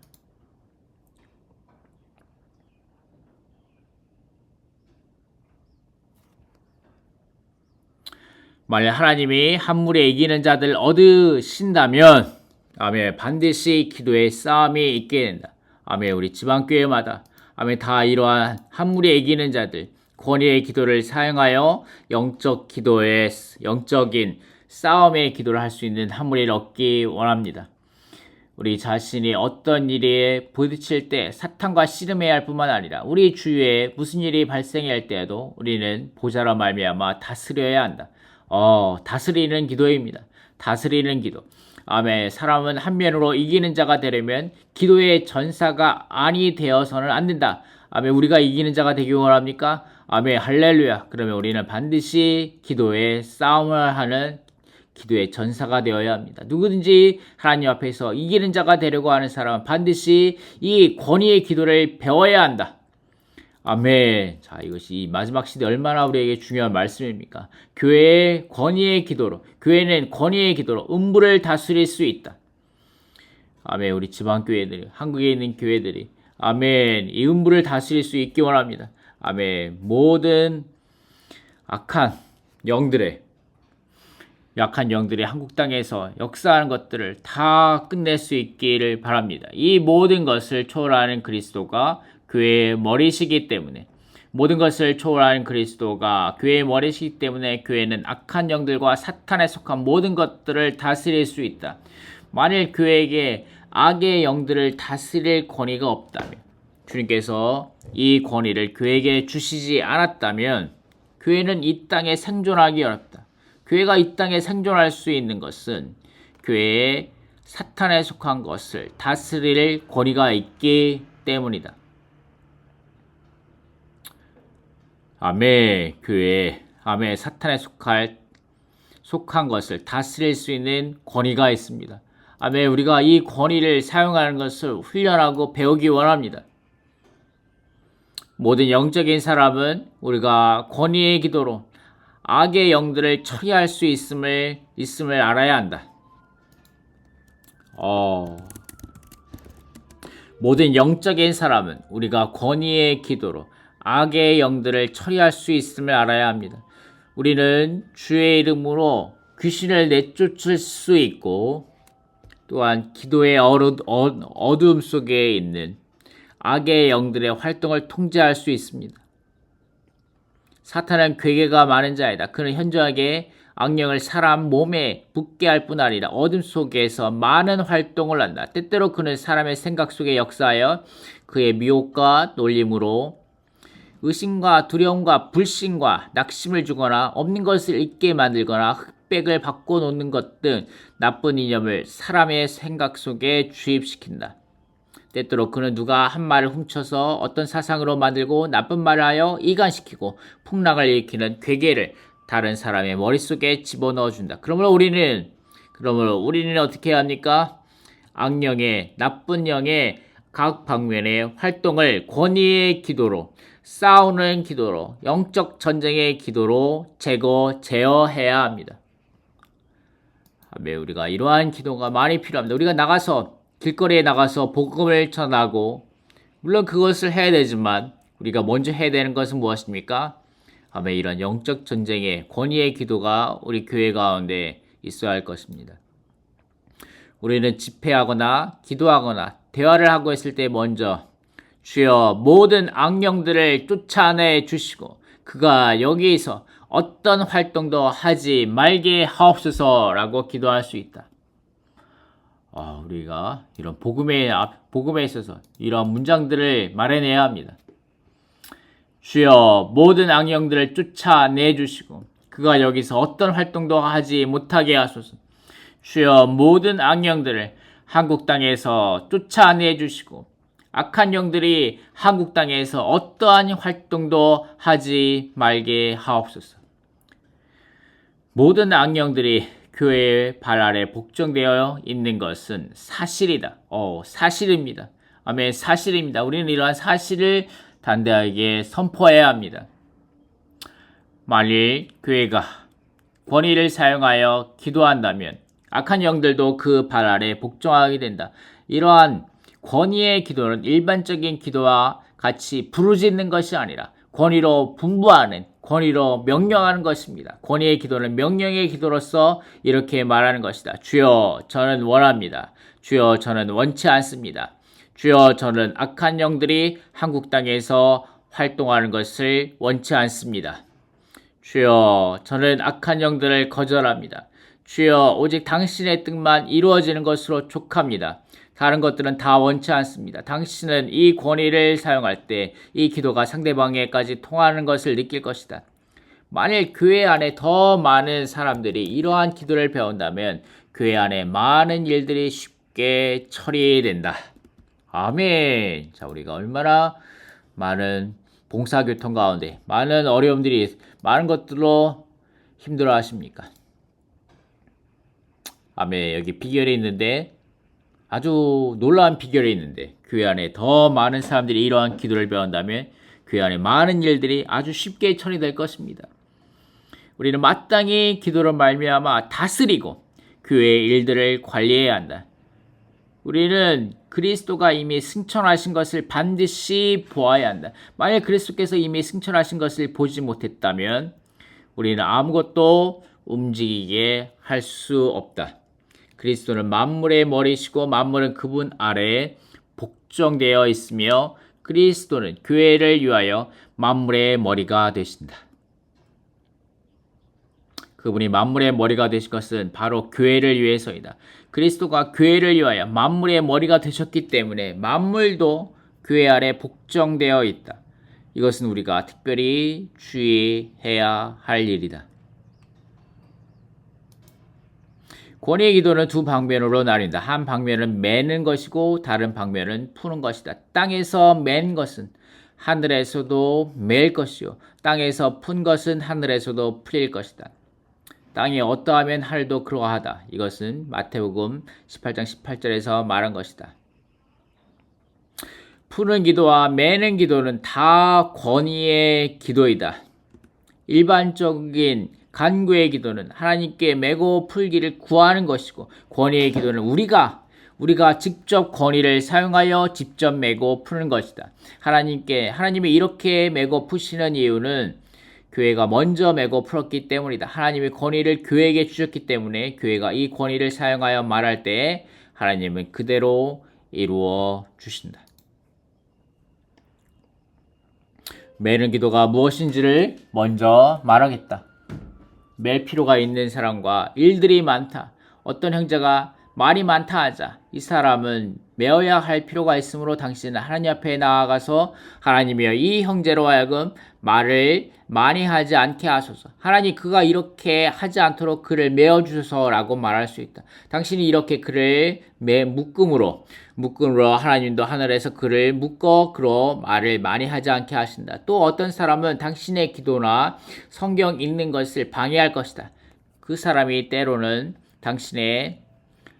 만약 하나님이 한 물에 이기는 자들 얻으신다면 아멘, 반드시 기도의 싸움이 있게 된다. 아멘, 우리 지방교회마다 아멘, 다 이러한 한 물에 이기는 자들 권위의 기도를 사용하여 영적인 싸움의 기도를 할 수 있는 한 물을 얻기 원합니다. 우리 자신이 어떤 일에 부딪힐 때 사탄과 씨름해야 할 뿐만 아니라 우리 주위에 무슨 일이 발생해야 할 때에도 우리는 보좌로 말미암아 다스려야 한다. 다스리는 기도입니다. 다스리는 기도. 아멘. 사람은 한 면으로 이기는 자가 되려면 기도의 전사가 아니 되어서는 안 된다. 아멘. 우리가 이기는 자가 되기 원합니까? 아멘. 할렐루야. 그러면 우리는 반드시 기도의 싸움을 하는 기도의 전사가 되어야 합니다. 누구든지 하나님 앞에서 이기는 자가 되려고 하는 사람은 반드시 이 권위의 기도를 배워야 한다. 아멘. 자, 이것이 이 마지막 시대 얼마나 우리에게 중요한 말씀입니까? 교회의 권위의 기도로, 교회는 권위의 기도로 음부를 다스릴 수 있다. 아멘. 우리 지방교회들이, 한국에 있는 교회들이, 아멘, 이 음부를 다스릴 수 있기 원합니다. 아멘. 모든 약한 영들의 한국 땅에서 역사하는 것들을 다 끝낼 수 있기를 바랍니다. 이 모든 것을 초월하는 그리스도가 교회의 머리시기 때문에, 모든 것을 초월하는 그리스도가 교회의 머리시기 때문에 교회는 악한 영들과 사탄에 속한 모든 것들을 다스릴 수 있다. 만일 교회에게 악의 영들을 다스릴 권위가 없다면, 주님께서 이 권위를 교회에게 주시지 않았다면 교회는 이 땅에 생존하기 어렵다. 교회가 이 땅에 생존할 수 있는 것은 교회에 사탄에 속한 것을 다스릴 권위가 있기 때문이다. 아멘. 교회에 아멘, 사탄에 속한 것을 다스릴 수 있는 권위가 있습니다. 아멘. 우리가 이 권위를 사용하는 것을 훈련하고 배우기 원합니다. 모든 영적인 사람은 우리가 권위의 기도로 악의 영들을 처리할 수 있음을 알아야 한다. 모든 영적인 사람은 우리가 권위의 기도로 악의 영들을 처리할 수 있음을 알아야 합니다. 우리는 주의 이름으로 귀신을 내쫓을 수 있고, 또한 기도의 어두움 속에 있는 악의 영들의 활동을 통제할 수 있습니다. 사탄은 괴계가 많은 자이다. 그는 현저하게 악령을 사람 몸에 붙게 할 뿐 아니라 어둠 속에서 많은 활동을 한다. 때때로 그는 사람의 생각 속에 역사하여 그의 미혹과 놀림으로 의심과 두려움과 불신과 낙심을 주거나 없는 것을 있게 만들거나 흑백을 바꿔놓는 것 등 나쁜 이념을 사람의 생각 속에 주입시킨다. 때때로 그는 누가 한 말을 훔쳐서 어떤 사상으로 만들고 나쁜 말을 하여 이간시키고 풍랑을 일으키는 괴계를 다른 사람의 머릿속에 집어넣어준다. 그러므로 우리는 어떻게 해야 합니까? 악령의, 나쁜 영의 각 방면의 활동을 권위의 기도로, 싸우는 기도로, 영적 전쟁의 기도로 제어해야 합니다. 우리가 이러한 기도가 많이 필요합니다. 우리가 길거리에 나가서 복음을 전하고, 물론 그것을 해야 되지만 우리가 먼저 해야 되는 것은 무엇입니까? 이런 영적 전쟁의 권위의 기도가 우리 교회 가운데 있어야 할 것입니다. 우리는 집회하거나 기도하거나 대화를 하고 있을 때 먼저 주여 모든 악령들을 쫓아내 주시고 그가 여기서 어떤 활동도 하지 말게 하옵소서라고 기도할 수 있다. 우리가 이런 복음에 있어서 이런 문장들을 말해내야 합니다. 주여 모든 악령들을 쫓아내 주시고 그가 여기서 어떤 활동도 하지 못하게 하소서. 주여 모든 악령들을 한국 땅에서 쫓아내 주시고 악한 영들이 한국 땅에서 어떠한 활동도 하지 말게 하옵소서. 모든 악령들이 교회의 발 아래 복종되어 있는 것은 사실이다. 사실입니다. 아멘, 사실입니다. 우리는 이러한 사실을 단대하게 선포해야 합니다. 만일 교회가 권위를 사용하여 기도한다면 악한 영들도 그 발 아래 복종하게 된다. 이러한 권위의 기도는 일반적인 기도와 같이 부르짖는 것이 아니라 권위로 분부하는, 권위로 명령하는 것입니다. 권위의 기도는 명령의 기도로서 이렇게 말하는 것이다. 주여, 저는 원합니다. 주여, 저는 원치 않습니다. 주여, 저는 악한 영들이 한국 땅에서 활동하는 것을 원치 않습니다. 주여, 저는 악한 영들을 거절합니다. 주여, 오직 당신의 뜻만 이루어지는 것으로 족합니다. 다른 것들은 다 원치 않습니다. 당신은 이 권위를 사용할 때 이 기도가 상대방에게까지 통하는 것을 느낄 것이다. 만일 교회 안에 더 많은 사람들이 이러한 기도를 배운다면 교회 안에 많은 일들이 쉽게 처리된다. 아멘. 자, 우리가 얼마나 많은 봉사교통 가운데 많은 어려움들이 많은 것들로 힘들어 하십니까? 아멘. 여기 비결이 있는데 아주 놀라운 비결이 있는데 교회 안에 더 많은 사람들이 이러한 기도를 배운다면 교회 안에 많은 일들이 아주 쉽게 처리될 것입니다. 우리는 마땅히 기도로 말미암아 다스리고 교회의 일들을 관리해야 한다. 우리는 그리스도가 이미 승천하신 것을 반드시 보아야 한다. 만약 그리스도께서 이미 승천하신 것을 보지 못했다면 우리는 아무것도 움직이게 할 수 없다. 그리스도는 만물의 머리시고 만물은 그분 아래에 복종되어 있으며 그리스도는 교회를 위하여 만물의 머리가 되신다. 그분이 만물의 머리가 되신 것은 바로 교회를 위해서이다. 그리스도가 교회를 위하여 만물의 머리가 되셨기 때문에 만물도 교회 아래 복종되어 있다. 이것은 우리가 특별히 주의해야 할 일이다. 권위의 기도는 두 방면으로 나뉜다. 한 방면은 매는 것이고 다른 방면은 푸는 것이다. 땅에서 맨 것은 하늘에서도 맬 것이요 땅에서 푼 것은 하늘에서도 풀릴 것이다. 땅이 어떠하면 하늘도 그러하다. 이것은 마태복음 18장 18절에서 말한 것이다. 푸는 기도와 매는 기도는 다 권위의 기도이다. 일반적인 간구의 기도는 하나님께 매고 풀기를 구하는 것이고 권위의 기도는 우리가 직접 권위를 사용하여 직접 매고 푸는 것이다. 하나님이 이렇게 매고 푸시는 이유는 교회가 먼저 매고 풀었기 때문이다. 하나님의 권위를 교회에게 주셨기 때문에 교회가 이 권위를 사용하여 말할 때 하나님은 그대로 이루어 주신다. 매는 기도가 무엇인지를 먼저 말하겠다. 맬 필요가 있는 사람과 일들이 많다. 어떤 형제가 말이 많다 하자. 이 사람은 메어야 할 필요가 있으므로 당신은 하나님 앞에 나아가서 하나님이여 이 형제로 하여금 말을 많이 하지 않게 하소서. 하나님 그가 이렇게 하지 않도록 그를 메어 주소서라고 말할 수 있다. 당신이 이렇게 그를 묶음으로 하나님도 하늘에서 그를 묶어 그로 말을 많이 하지 않게 하신다. 또 어떤 사람은 당신의 기도나 성경 읽는 것을 방해할 것이다. 그 사람이 때로는 당신의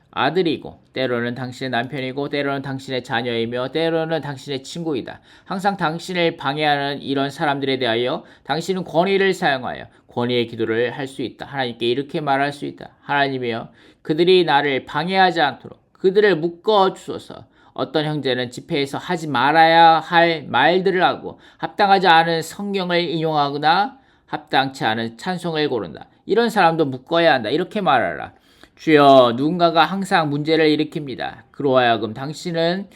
아들이고 때로는 당신의 남편이고 때로는 당신의 자녀이며 때로는 당신의 친구이다. 항상 당신을 방해하는 이런 사람들에 대하여 당신은 권위를 사용하여 권위의 기도를 할 수 있다. 하나님께 이렇게 말할 수 있다. 하나님이여 그들이 나를 방해하지 않도록 그들을 묶어 주소서. 어떤 형제는 집회에서 하지 말아야 할 말들을 하고 합당하지 않은 성경을 인용하거나 합당치 않은 찬송을 고른다. 이런 사람도 묶어야 한다. 이렇게 말하라. 주여 누군가가 항상 문제를 일으킵니다. 그로 하여금 다시는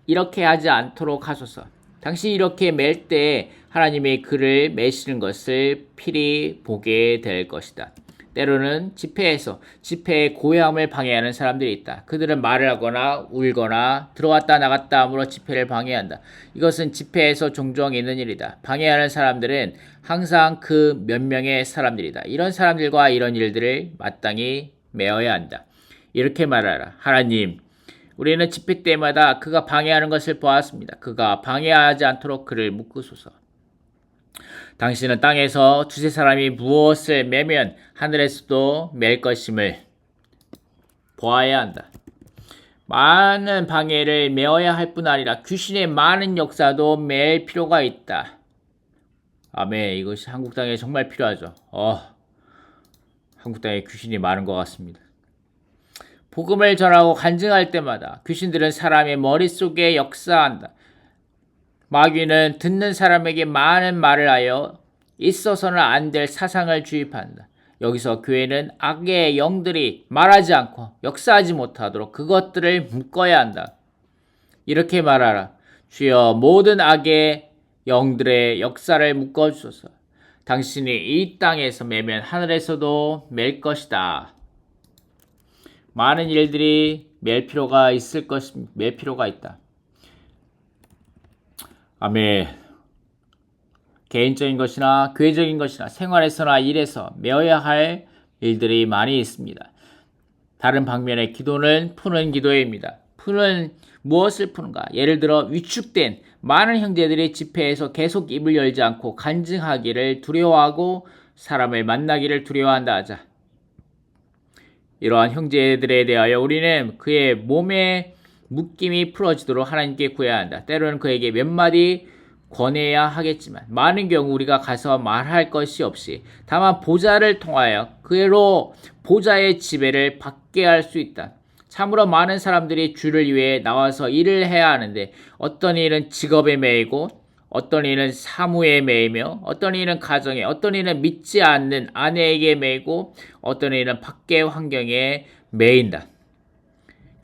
이렇게 하지 않도록 하소서. 당신이 이렇게 맬 때 하나님의 그를 매시는 것을 필히 보게 될 것이다. 때로는 집회의 고요함을 방해하는 사람들이 있다. 그들은 말을 하거나 울거나 들어왔다 나갔다 함으로 집회를 방해한다. 이것은 집회에서 종종 있는 일이다. 방해하는 사람들은 항상 그 몇 명의 사람들이다. 이런 사람들과 이런 일들을 마땅히 메어야 한다. 이렇게 말하라. 하나님, 우리는 집회 때마다 그가 방해하는 것을 보았습니다. 그가 방해하지 않도록 그를 묶으소서. 당신은 땅에서 두세 사람이 무엇을 매면 하늘에서도 맬 것임을 보아야 한다. 많은 방해를 메어야 할 뿐 아니라 귀신의 많은 역사도 맬 필요가 있다. 아멘. 이것이 한국 땅에 정말 필요하죠. 한국 땅에 귀신이 많은 것 같습니다. 복음을 전하고 간증할 때마다 귀신들은 사람의 머릿속에 역사한다. 마귀는 듣는 사람에게 많은 말을 하여 있어서는 안 될 사상을 주입한다. 여기서 교회는 악의 영들이 말하지 않고 역사하지 못하도록 그것들을 묶어야 한다. 이렇게 말하라. 주여 모든 악의 영들의 역사를 묶어주소서. 당신이 이 땅에서 매면 하늘에서도 맬 것이다. 많은 일들이 맬 필요가 있다. 아멘. 개인적인 것이나 교회적인 것이나 생활에서나 일에서 메어야 할 일들이 많이 있습니다. 다른 방면의 기도는 푸는 기도입니다. 무엇을 푸는가? 예를 들어 위축된 많은 형제들이 집회에서 계속 입을 열지 않고 간증하기를 두려워하고 사람을 만나기를 두려워한다 하자. 이러한 형제들에 대하여 우리는 그의 몸의 묶임이 풀어지도록 하나님께 구해야 한다. 때로는 그에게 몇 마디 권해야 하겠지만 많은 경우 우리가 가서 말할 것이 없이 다만 보좌를 통하여 그로 보좌의 지배를 받게 할 수 있다. 참으로 많은 사람들이 주를 위해 나와서 일을 해야 하는데 어떤 일은 직업에 매이고 어떤 일은 사무에 매이며 어떤 일은 가정에 어떤 일은 믿지 않는 아내에게 매이고 어떤 일은 밖의 환경에 매인다.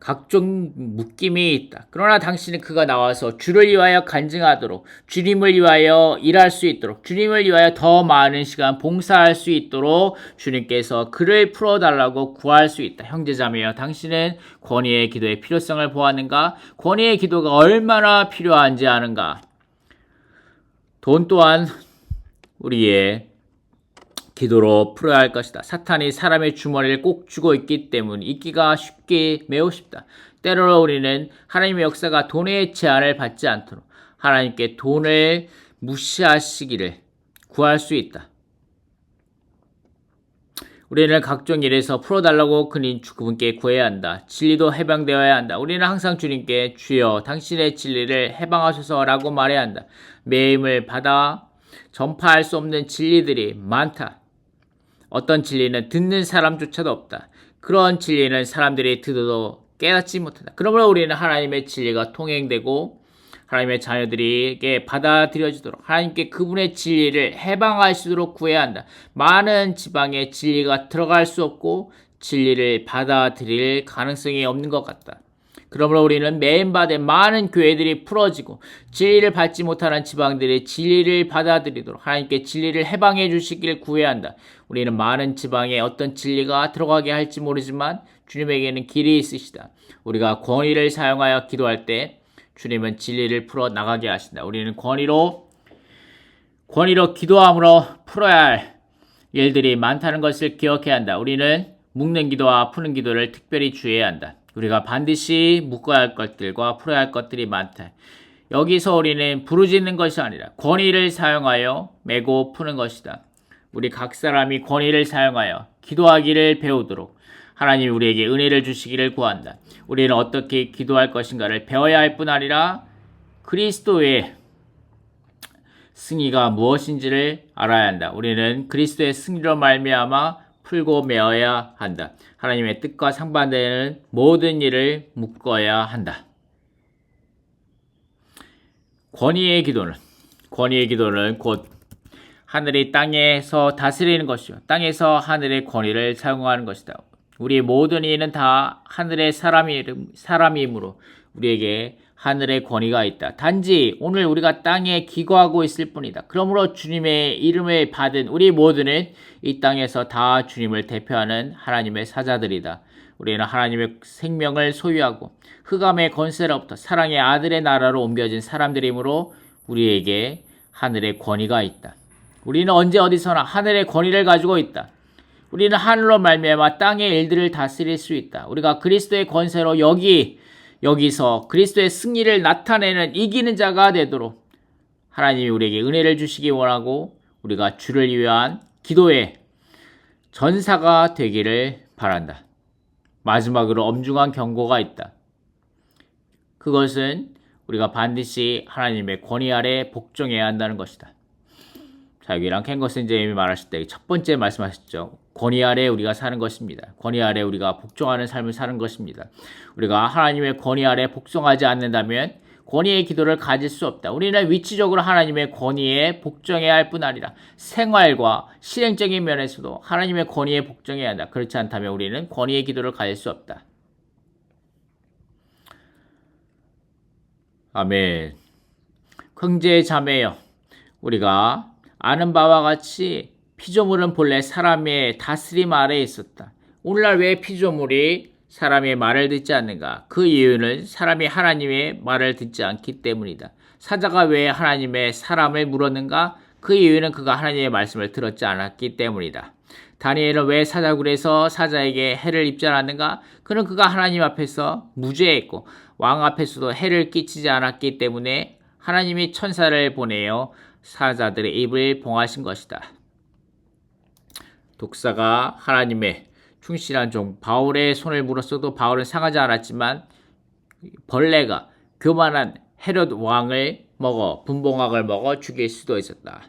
각종 묶임이 있다. 그러나 당신은 그가 나와서 주를 위하여 간증하도록 주님을 위하여 일할 수 있도록 주님을 위하여 더 많은 시간 봉사할 수 있도록 주님께서 그를 풀어달라고 구할 수 있다. 형제자매여, 당신은 권위의 기도의 필요성을 보았는가? 권위의 기도가 얼마나 필요한지 아는가? 돈 또한 우리의 기도로 풀어야 할 것이다. 사탄이 사람의 주머니를 꼭 쥐고 있기가 쉽게 매우 쉽다. 때로는 우리는 하나님의 역사가 돈의 제한을 받지 않도록 하나님께 돈을 무시하시기를 구할 수 있다. 우리는 각종 일에서 풀어달라고 그분께 구해야 한다. 진리도 해방되어야 한다. 우리는 항상 주님께 주여 당신의 진리를 해방하소서라고 말해야 한다. 매임을 받아 전파할 수 없는 진리들이 많다. 어떤 진리는 듣는 사람조차도 없다. 그런 진리는 사람들이 듣어도 깨닫지 못한다. 그러므로 우리는 하나님의 진리가 통행되고 하나님의 자녀들에게 받아들여지도록 하나님께 그분의 진리를 해방하시도록 구해야 한다. 많은 지방에 진리가 들어갈 수 없고 진리를 받아들일 가능성이 없는 것 같다. 그러므로 우리는 매임받은 많은 교회들이 풀어지고 진리를 받지 못하는 지방들이 진리를 받아들이도록 하나님께 진리를 해방해 주시길 구해야 한다. 우리는 많은 지방에 어떤 진리가 들어가게 할지 모르지만 주님에게는 길이 있으시다. 우리가 권위를 사용하여 기도할 때 주님은 진리를 풀어 나가게 하신다. 우리는 권위로 기도함으로 풀어야 할 일들이 많다는 것을 기억해야 한다. 우리는 묶는 기도와 푸는 기도를 특별히 주의해야 한다. 우리가 반드시 묶어야 할 것들과 풀어야 할 것들이 많다. 여기서 우리는 부르짖는 것이 아니라 권위를 사용하여 메고 푸는 것이다. 우리 각 사람이 권위를 사용하여 기도하기를 배우도록 하나님이 우리에게 은혜를 주시기를 구한다. 우리는 어떻게 기도할 것인가를 배워야 할 뿐 아니라 그리스도의 승리가 무엇인지를 알아야 한다. 우리는 그리스도의 승리로 말미암아 풀고 메어야 한다. 하나님의 뜻과 상반되는 모든 일을 묶어야 한다. 권위의 기도는 곧 하늘이 땅에서 다스리는 것이요 땅에서 하늘의 권위를 사용하는 것이다. 우리의 모든 일은 다 하늘의 사람이므로 우리에게 하늘의 권위가 있다. 단지 오늘 우리가 땅에 기거하고 있을 뿐이다. 그러므로 주님의 이름을 받은 우리 모두는 이 땅에서 다 주님을 대표하는 하나님의 사자들이다. 우리는 하나님의 생명을 소유하고 흑암의 권세로부터 사랑의 아들의 나라로 옮겨진 사람들이므로 우리에게 하늘의 권위가 있다. 우리는 언제 어디서나 하늘의 권위를 가지고 있다. 우리는 하늘로 말미암아 땅의 일들을 다스릴 수 있다. 우리가 그리스도의 권세로 여기서 그리스도의 승리를 나타내는 이기는 자가 되도록 하나님이 우리에게 은혜를 주시기 원하고 우리가 주를 위한 기도의 전사가 되기를 바란다. 마지막으로 엄중한 경고가 있다. 그것은 우리가 반드시 하나님의 권위 아래 복종해야 한다는 것이다. 자, 여기랑 켄거 선생님이 말하실 때 첫 번째 말씀하셨죠. 권위 아래 우리가 사는 것입니다. 권위 아래 우리가 복종하는 삶을 사는 것입니다. 우리가 하나님의 권위 아래 복종하지 않는다면 권위의 기도를 가질 수 없다. 우리는 위치적으로 하나님의 권위에 복종해야 할 뿐 아니라 생활과 실행적인 면에서도 하나님의 권위에 복종해야 한다. 그렇지 않다면 우리는 권위의 기도를 가질 수 없다. 아멘. 형제 자매여, 우리가 아는 바와 같이 피조물은 본래 사람의 다스림 아래에 있었다. 오늘날 왜 피조물이 사람의 말을 듣지 않는가? 그 이유는 사람이 하나님의 말을 듣지 않기 때문이다. 사자가 왜 하나님의 사람을 물었는가? 그 이유는 그가 하나님의 말씀을 들었지 않았기 때문이다. 다니엘은 왜 사자굴에서 사자에게 해를 입지 않았는가? 그가 하나님 앞에서 무죄했고 왕 앞에서도 해를 끼치지 않았기 때문에 하나님이 천사를 보내어 사자들의 입을 봉하신 것이다. 독사가 하나님의 충실한 종 바울의 손을 물었어도 바울은 상하지 않았지만 벌레가 교만한 헤롯 왕을 먹어 분봉학을 먹어 죽일 수도 있었다.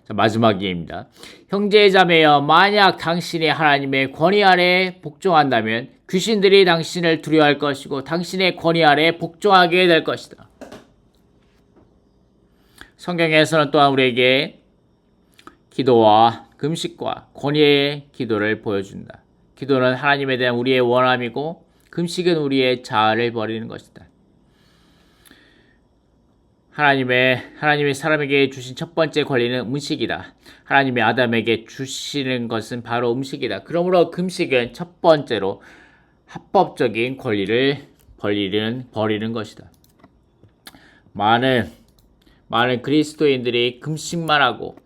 자, 마지막입니다. 형제자매여, 만약 당신이 하나님의 권위 아래 복종한다면 귀신들이 당신을 두려워할 것이고 당신의 권위 아래 복종하게 될 것이다. 성경에서는 또한 우리에게 기도와 금식과 권위의 기도를 보여준다. 기도는 하나님에 대한 우리의 원함이고 금식은 우리의 자아를 버리는 것이다. 하나님이 사람에게 주신 첫 번째 권리는 음식이다. 하나님이 아담에게 주시는 것은 바로 음식이다. 그러므로 금식은 첫 번째로 합법적인 권리를 버리는 것이다. 많은 그리스도인들이 금식만 하고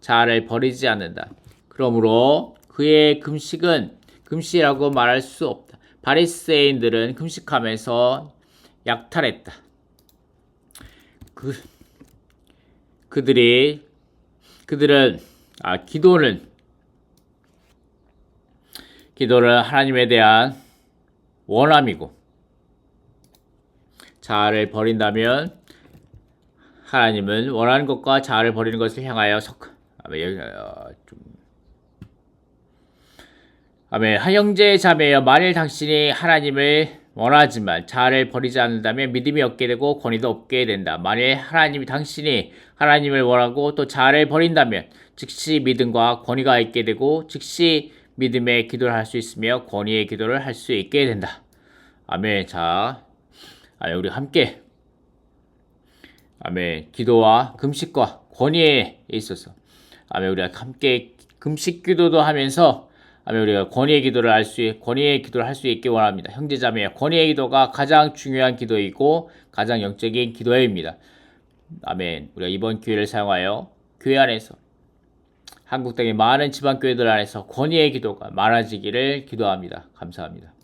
자아를 버리지 않는다. 그러므로 그의 금식은 금식이라고 말할 수 없다. 바리새인들은 금식하면서 약탈했다. 그들은 기도를 하나님에 대한 원함이고 자아를 버린다면 하나님은 원하는 것과 자아를 버리는 것을 향하여 아멘. 형제 자매여, 만일 당신이 하나님을 원하지만 자아를 버리지 않는다면 믿음이 없게 되고 권위도 없게 된다. 만일 당신이 하나님을 원하고 또 자아를 버린다면 즉시 믿음과 권위가 있게 되고 즉시 믿음의 기도를 할 수 있으며 권위의 기도를 할 수 있게 된다. 아멘. 자, 우리 함께 아멘. 기도와 금식과 권위에 있어서 우리가 함께 금식 기도도 하면서 우리가 권위의 기도를 할 수 있기 원합니다. 형제자매, 권위의 기도가 가장 중요한 기도이고 가장 영적인 기도입니다. 아멘. 우리가 이번 기회를 사용하여 교회 안에서 한국 땅의 많은 지방교회들 안에서 권위의 기도가 많아지기를 기도합니다. 감사합니다.